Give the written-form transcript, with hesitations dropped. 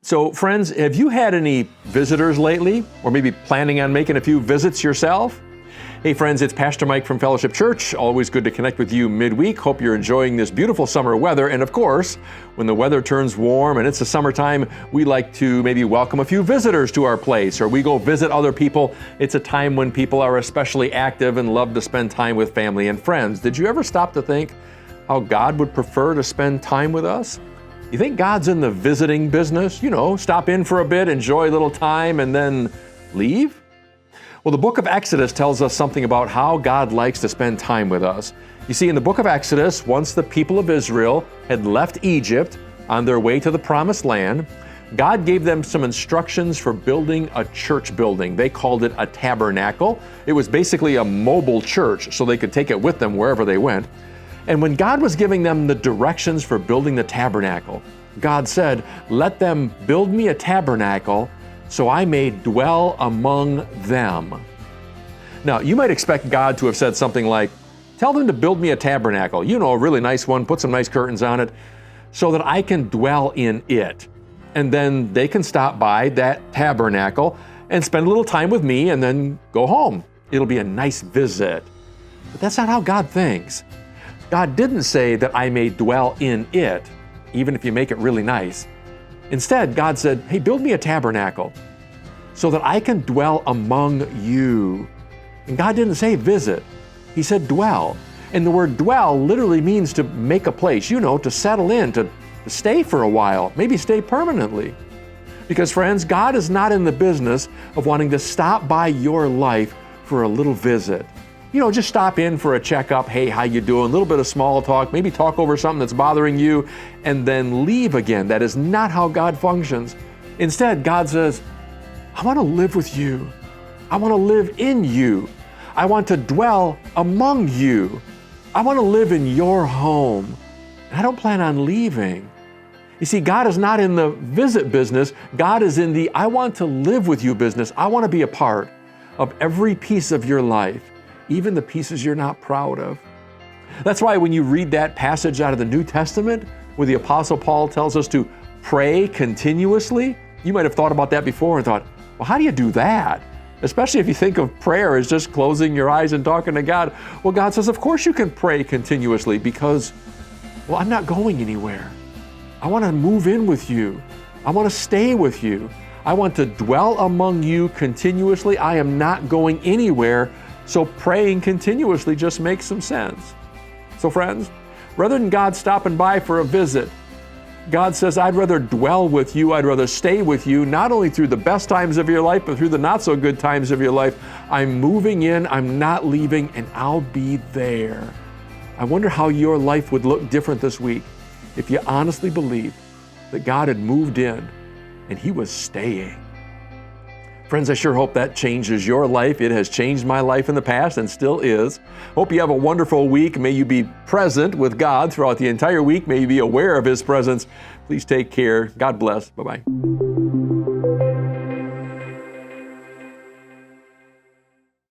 So friends, have you had any visitors lately? Or maybe planning on making a few visits yourself? Hey friends, it's Pastor Mike from Fellowship Church. Always good to connect with you midweek. Hope you're enjoying this beautiful summer weather. And of course, when the weather turns warm and it's the summertime, we like to maybe welcome a few visitors to our place, or we go visit other people. It's a time when people are especially active and love to spend time with family and friends. Did you ever stop to think how God would prefer to spend time with us? You think God's in the visiting business? You know, stop in for a bit, enjoy a little time, and then leave? Well, the book of Exodus tells us something about how God likes to spend time with us. You see, in the book of Exodus, once the people of Israel had left Egypt on their way to the promised land, God gave them some instructions for building a church building. They called it a tabernacle. It was basically a mobile church, so they could take it with them wherever they went. And when God was giving them the directions for building the tabernacle, God said, "Let them build me a tabernacle so I may dwell among them." Now, you might expect God to have said something like, "Tell them to build me a tabernacle, you know, a really nice one, put some nice curtains on it, so that I can dwell in it. And then they can stop by that tabernacle and spend a little time with me and then go home. It'll be a nice visit." But that's not how God thinks. God didn't say that I may dwell in it, even if you make it really nice. Instead, God said, "Hey, build me a tabernacle so that I can dwell among you." And God didn't say visit. He said dwell. And the word dwell literally means to make a place, you know, to settle in, to stay for a while, maybe stay permanently. Because friends, God is not in the business of wanting to stop by your life for a little visit. You know, just stop in for a checkup. Hey, how you doing? A little bit of small talk, maybe talk over something that's bothering you, and then leave again. That is not how God functions. Instead, God says, "I want to live with you. I want to live in you. I want to dwell among you. I want to live in your home. And I don't plan on leaving." You see, God is not in the visit business. God is in the I want to live with you business. I want to be a part of every piece of your life, even the pieces you're not proud of. That's why when you read that passage out of the New Testament, where the Apostle Paul tells us to pray continuously, you might have thought about that before and thought, well, how do you do that? Especially if you think of prayer as just closing your eyes and talking to God. Well, God says, of course you can pray continuously because, well, I'm not going anywhere. I want to move in with you. I want to stay with you. I want to dwell among you continuously. I am not going anywhere. So praying continuously just makes some sense. So friends, rather than God stopping by for a visit, God says, I'd rather dwell with you, I'd rather stay with you, not only through the best times of your life, but through the not so good times of your life. I'm moving in, I'm not leaving, and I'll be there. I wonder how your life would look different this week if you honestly believed that God had moved in and He was staying. Friends, I sure hope that changes your life. It has changed my life in the past and still is. Hope you have a wonderful week. May you be present with God throughout the entire week. May you be aware of His presence. Please take care. God bless. Bye-bye.